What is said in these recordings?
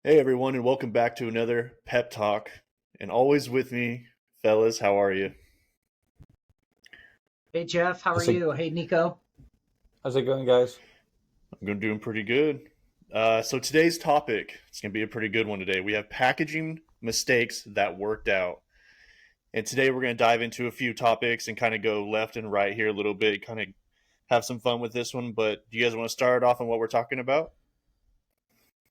Hey everyone, and welcome back to another pep talk. And always with me, fellas. How are you? Hey Jeff, how are How's it, you? Hey Nico. how's it going, guys? I'm doing pretty good. So today's topic, it's gonna be a pretty good one today. We have packaging mistakes that worked out, and today we're gonna dive into a few topics and kind of go left and right here a little bit, kind of have some fun with this one. But do you guys want to start off on what we're talking about?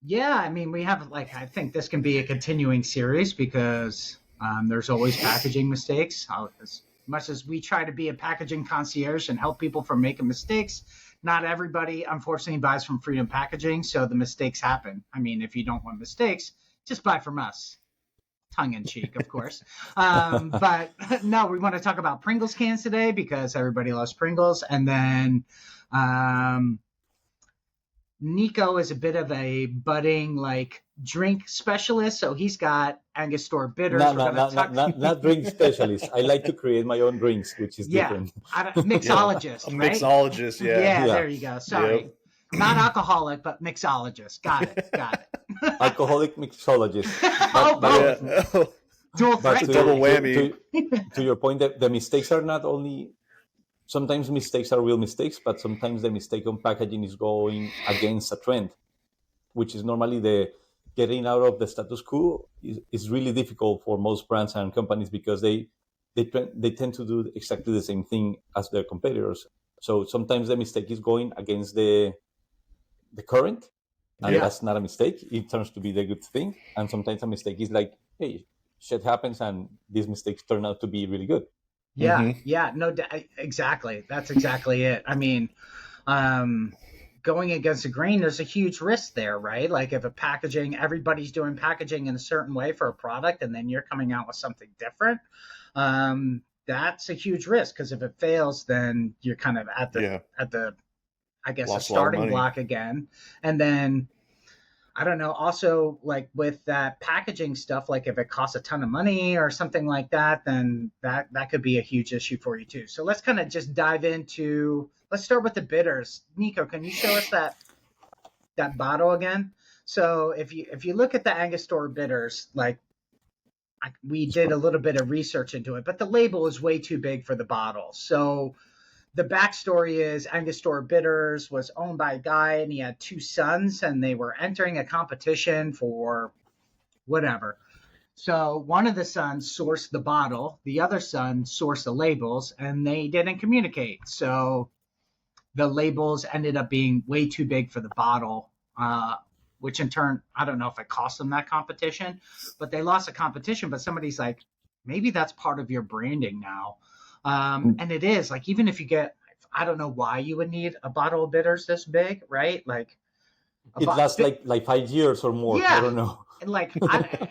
Yeah, I mean, we have I think this can be a continuing series because there's always packaging mistakes. As much as we try to be a packaging concierge and help people from making mistakes, not everybody, unfortunately, buys from Freedom Packaging. So the mistakes happen. I mean, if you don't want mistakes, just buy from us. Tongue in cheek, of course. But no, we want to talk about Pringles cans today because everybody loves Pringles. And then um, Nico is a bit of a budding drink specialist, so he's got Angostura bitters. No, We're no, gonna no, no, talk, not drink specialist. I like to create my own drinks, which is yeah, different. Yeah, a mixologist, right? mixologist. Yeah. Yeah, Yeah, there you go. Yep. Sorry, not alcoholic, but mixologist. Got it, got it. alcoholic mixologist. Oh, But both Yeah. dual but threat It's a to double your guy. whammy. to your point, that the mistakes are not only sometimes mistakes are real mistakes, but sometimes the mistake on packaging is going against a trend, which is normally the getting out of the status quo is really difficult for most brands and companies because they tend to do exactly the same thing as their competitors. So sometimes the mistake is going against the current, and Yep. Yeah, that's not a mistake. It turns to be the good thing. And sometimes a mistake is like, hey, shit happens, and these mistakes turn out to be really good. yeah, Mm-hmm. yeah. No, exactly. That's exactly it. I mean, um, going against the grain, there's a huge risk there, right? Like if a packaging, everybody's doing packaging in a certain way for a product, and then you're coming out with something different. That's a huge risk because if it fails, then you're kind of Yeah. at the I guess a Lost a lot of starting money. block again. And then I don't know. Also, like with that packaging stuff, like if it costs a ton of money or something like that, then that could be a huge issue for you too. So let's kind of just dive into. Let's start with the bitters. Nico, can you show us that bottle again? So if you look at the Angostura bitters, like we did a little bit of research into it, but the label is way too big for the bottle. So the backstory is Angostura Bitters was owned by a guy and he had two sons and they were entering a competition for whatever. So one of the sons sourced the bottle, the other son sourced the labels, and they didn't communicate. So the labels ended up being way too big for the bottle, which in turn, I don't know if it cost them that competition, but they lost the competition. But somebody's like, maybe that's part of your branding now. And it is like, even if you get, I don't know why you would need a bottle of bitters this big, right? Like, a It lasts like 5 years or more. I yeah. don't know. And like,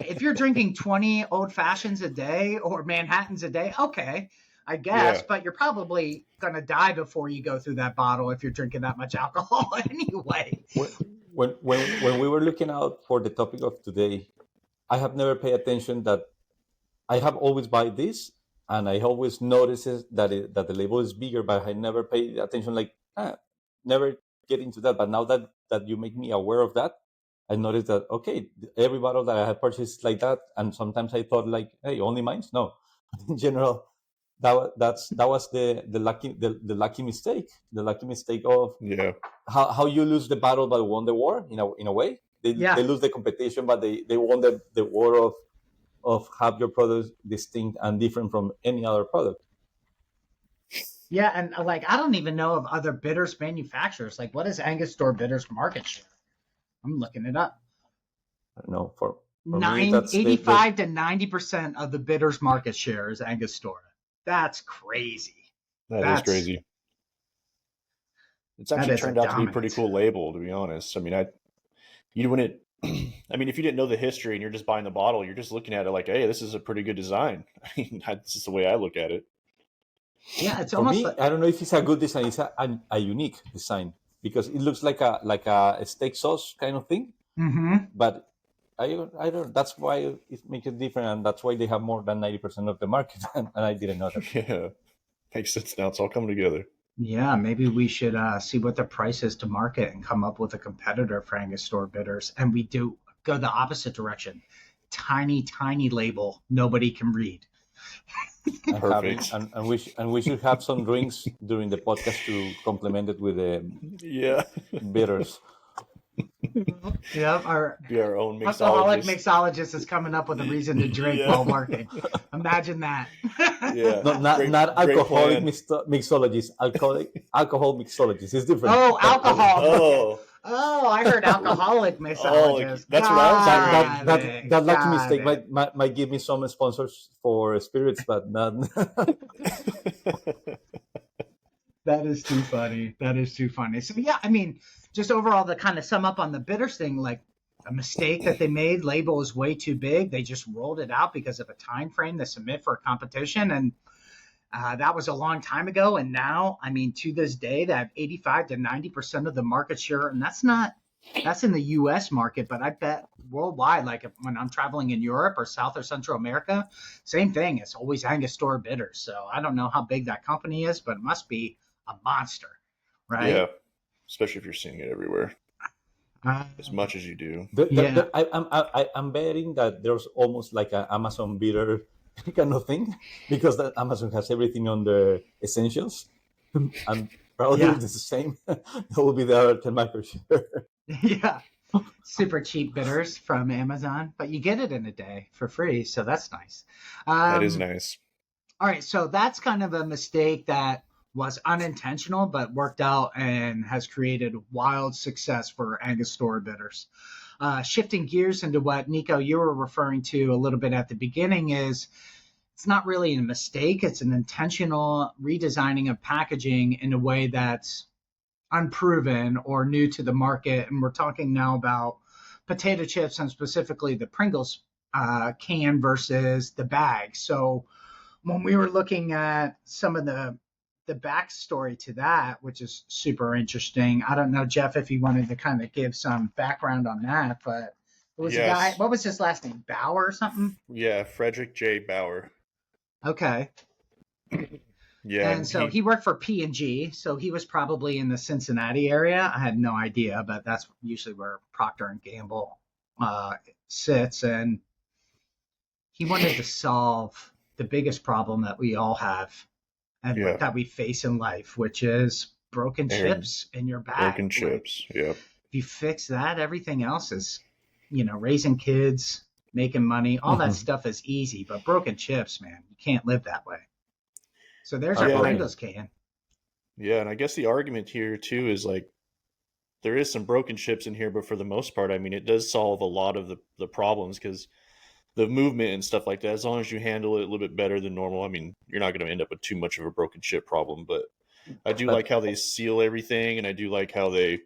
if you're drinking 20 old fashions a day or Manhattans a day, okay, I guess, Yeah. but you're probably going to die before you go through that bottle if you're drinking that much alcohol anyway. when when we were looking out for the topic of today, I have never paid attention that I have always buy this, and I always notices that the label is bigger, but I never paid attention. Like, never get into that. But now that you make me aware of that, I noticed that okay, every bottle that I had purchased is like that, and sometimes I thought like, hey, only mine's no. In general, that was the lucky mistake, the lucky mistake of Yeah. how you lose the battle but won the war in a way. They Yeah. lose the competition, but they won the war of have your product distinct and different from any other product. Yeah. And like, I don't even know of other bitters manufacturers. Like, what is Angostura Bitters market share? I'm looking it up. I don't know. For me, Nine that's the 85 to 90% of the bitters market share is Angostura. That's crazy. That is That's, crazy. It's that actually is a turned out to be a pretty dominant. cool label, to be honest. I mean, you wouldn't. I mean, if you didn't know the history and you're just buying the bottle, you're just looking at it like, hey, this is a pretty good design. I mean, that's just the way I look at it. Yeah. It's for almost me. like, I don't know if it's a good design. It's a unique design because it looks like a steak sauce kind of thing, mm-hmm. but I don't. That's why it makes it different, and that's why they have more than 90% of the market. And I didn't know that. Yeah, makes sense now. It's all coming together. Yeah, maybe we should see what the price is to market and come up with a competitor for Angostura bitters. And we do. go the opposite direction. Tiny, tiny label nobody can read. Perfect. And we should have some drinks during the podcast to complement it with the Yeah. bitters. Yeah, our Be our own alcoholic mixologist. mixologist is coming up with a reason to drink while working. Imagine that. Yeah. Not Great alcoholic plan. mixologist. Alcohol mixologist is different. Oh, alcohol. Oh. Oh, I heard alcoholic mixologist. That's what I was That, hearing. that lucky mistake might give me some sponsors for spirits, but not. That is too funny. That is too funny. So yeah, I mean, just overall to kind of sum up on the bitters thing, like a mistake that they made, label is way too big. They just rolled it out because of a time frame to submit for a competition, and that was a long time ago. And now, I mean, to this day, that 85 to 90% of the market share, and that's in the U.S. market, but I bet worldwide, like when I'm traveling in Europe or South or Central America, same thing. It's always Angostura bitters. So I don't know how big that company is, but it must be a monster, right? Yeah. Especially if you're seeing it everywhere. As much as you do. I'm betting that there's almost like an Amazon bitter kind of thing, because that Amazon has everything on the essentials, and probably it's the same. That will be the other 10 microshare. Yeah, super cheap bitters from Amazon, but you get it in a day for free, so that's nice. That is nice. All right, so that's kind of a mistake that was unintentional but worked out and has created wild success for Angostura bitters. Shifting gears into what, Nico, you were referring to a little bit at the beginning, is it's not really a mistake. It's an intentional redesigning of packaging in a way that's unproven or new to the market. And we're talking now about potato chips and specifically the Pringles can versus the bag. So when we were looking at some of the backstory to that, which is super interesting. I don't know, Jeff, if you wanted to kind of give some background on that, but it was a guy, what was his last name? Bauer or something? Yeah, Frederick J. Bauer. Okay. Yeah. And so he worked for P&G, so he was probably in the Cincinnati area. I had no idea, but that's usually where Procter and Gamble sits. And he wanted to solve the biggest problem that we all have and that we face in life, which is broken chips in your bag. Broken chips, yeah. If you fix that, everything else is, raising kids, making money, all that stuff is easy. But broken chips, man, you can't live that way. So there's our Pringles can. Yeah, and I guess the argument here, too, is like there is some broken chips in here, but for the most part, I mean, it does solve a lot of the problems because the movement and stuff like that, as long as you handle it a little bit better than normal, I mean, you're not going to end up with too much of a broken chip problem. But I do like how they seal everything, and I do like how they,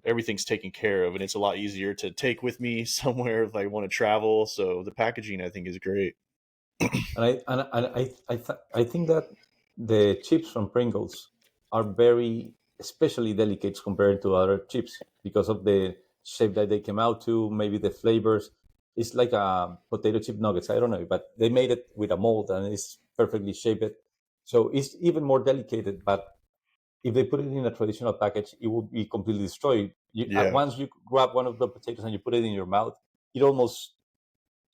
everything's taken care of, and it's a lot easier to take with me somewhere if I want to travel. So the packaging, I think, is great. And I think that the chips from Pringles are very especially delicate compared to other chips because of the shape that they came out to, maybe the flavors. It's like a potato chip nuggets. I don't know, but they made it with a mold and it's perfectly shaped. So it's even more delicate, but if they put it in a traditional package, it will be completely destroyed. Once you grab one of the potatoes and you put it in your mouth, it almost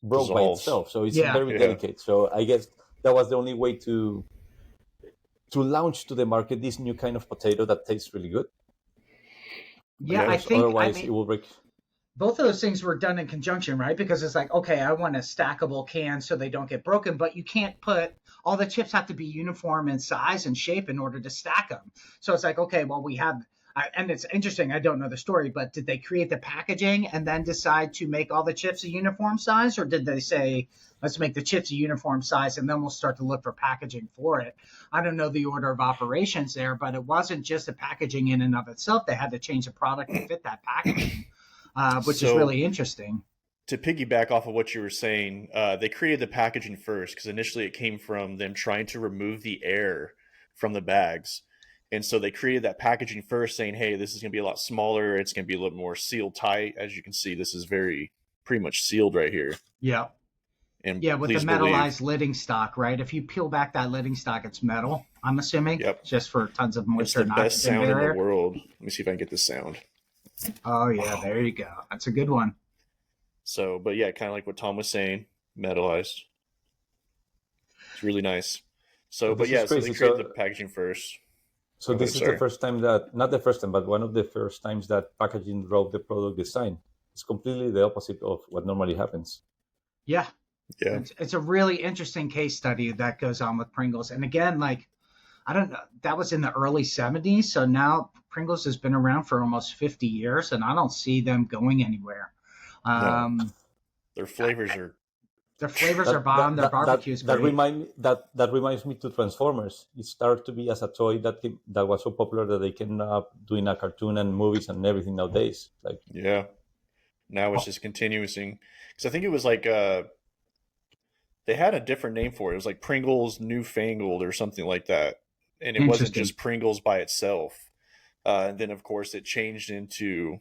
broke by itself. So it's very delicate. So I guess that was the only way to launch to the market this new kind of potato that tastes really good. Yeah, I think otherwise it will break. Both of those things were done in conjunction, right? Because it's like, okay, I want a stackable can so they don't get broken, but you can't all the chips have to be uniform in size and shape in order to stack them. So it's like, okay, well, we have, and it's interesting, I don't know the story, but did they create the packaging and then decide to make all the chips a uniform size? Or did they say, let's make the chips a uniform size and then we'll start to look for packaging for it? I don't know the order of operations there, but it wasn't just the packaging in and of itself. They had to change the product to fit that packaging. Which is really interesting. To piggyback off of what you were saying, they created the packaging first because initially it came from them trying to remove the air from the bags. And so they created that packaging first saying, hey, this is going to be a lot smaller. It's going to be a little more sealed tight. As you can see, this is pretty much sealed right here. Yeah. And with the metallized lidding stock, right? If you peel back that lidding stock, it's metal, I'm assuming. Yep. Just for tons of moisture. It's the best sound in the world. Let me see if I can get this sound. Oh, yeah, there you go. That's a good one. So, but yeah, kind of like what Tom was saying, metallized. It's really nice. So So, but this is yeah, so they crazy. created the packaging first. So Go ahead. this is the Sorry. first time that, not the first time, but one of the first times that packaging drove the product design. It's completely the opposite of what normally happens. Yeah, Yeah. it's a really interesting case study that goes on with Pringles. And again, like I don't know, that was in the early 70s. So now Pringles has been around for almost 50 years, and I don't see them going anywhere. No, Um, their flavors are. their flavors are That bomb. Their barbecue is great. that reminds me to Transformers. It started to be as a toy that was so popular that they can doing a cartoon and movies and everything nowadays. Like Yeah. Now it's Oh, just continuing because I think it was like they had a different name for it. It was like Pringles Newfangled or something like that, and it wasn't interesting. just Pringles by itself. And then of course it changed into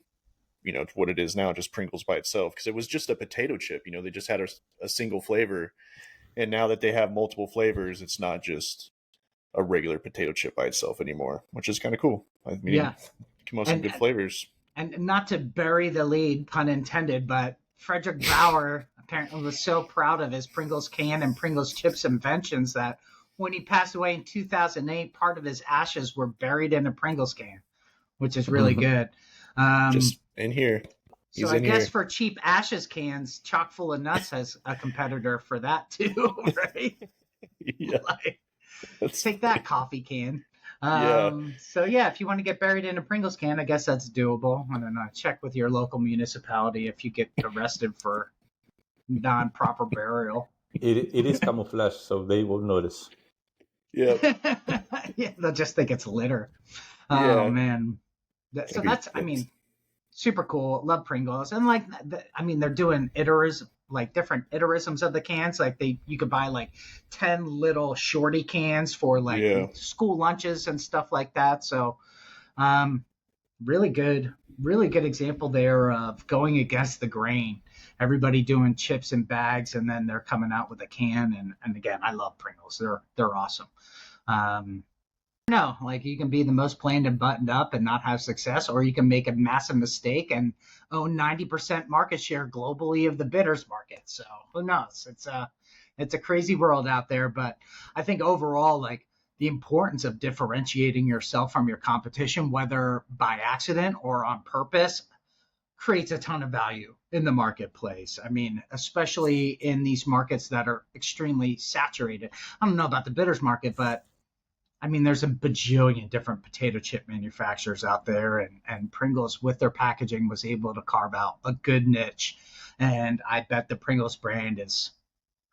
what it is now, just Pringles by itself, because it was just a potato chip. They just had a single flavor, and now that they have multiple flavors, it's not just a regular potato chip by itself anymore, which is kind of cool. I mean, Yeah, come on, some and good flavors. and not to bury the lead, pun intended, but Frederick Bauer apparently was so proud of his Pringles can and Pringles chips inventions that when he passed away in 2008, part of his ashes were buried in a Pringles can, which is really good. Um, Just in here, so he's I in guess here. for cheap ashes cans, chock full of nuts has a competitor for that too, right? Yeah, Like, that's take that coffee can. yeah. So yeah, if you want to get buried in a Pringles can, I guess that's doable. I don't know. Check with your local municipality if you get arrested for non-proper burial. it is camouflage, so they won't notice. Yep. Yeah, they'll just think it's litter. Oh Yeah. man. So That'd be that's, I mean, super cool. Love Pringles, and like, I mean, they're doing iterism, like different iterisms of the cans. Like you could buy like 10 little shorty cans for like yeah. school lunches and stuff like that. So, um, really good example there of going against the grain. Everybody doing chips and bags, and then they're coming out with a can. And again, I love Pringles. They're awesome. Um, no, like you can be the most planned and buttoned up and not have success, or you can make a massive mistake and own 90% market share globally of the bitters market. So who knows? It's a crazy world out there, but I think overall, like the importance of differentiating yourself from your competition, whether by accident or on purpose, creates a ton of value in the marketplace. I mean, especially in these markets that are extremely saturated. I don't know about the bitters market, but I mean, there's a bajillion different potato chip manufacturers out there, and Pringles, with their packaging, was able to carve out a good niche. And I bet the Pringles brand is,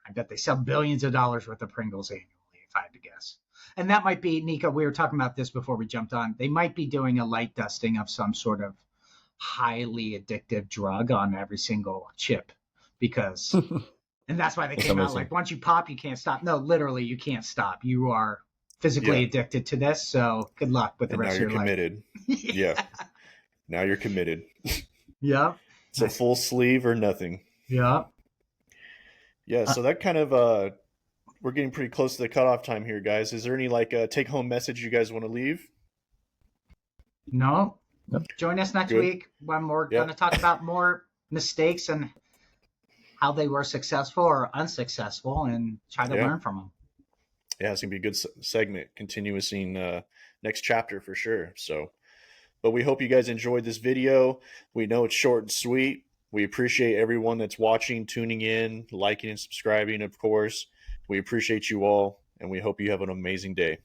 I bet they sell billions of dollars worth of Pringles annually, if I had to guess. And that might be, Nico, we were talking about this before we jumped on. They might be doing a light dusting of some sort of highly addictive drug on every single chip because, and that's why they It's came out amazing. like, once you pop, you can't stop. No, literally, you can't stop. You are physically Yeah. addicted to this. So good luck with the And now rest of you're your life. committed. Yeah. Now you're committed. Yeah. It's a full sleeve or nothing. Yeah. Yeah. Uh, So that kind of we're getting pretty close to the cutoff time here, guys. Is there any like take home message you guys want to leave? no. Yep. Join us next Good. week when we're Yeah. going to talk about more mistakes and how they were successful or unsuccessful and try to Yeah. learn from them. Yeah, it's gonna be a good segment, continuing next chapter for sure. So, but we hope you guys enjoyed this video. We know it's short and sweet. We appreciate everyone that's watching, tuning in, liking, and subscribing. Of course, we appreciate you all, and we hope you have an amazing day.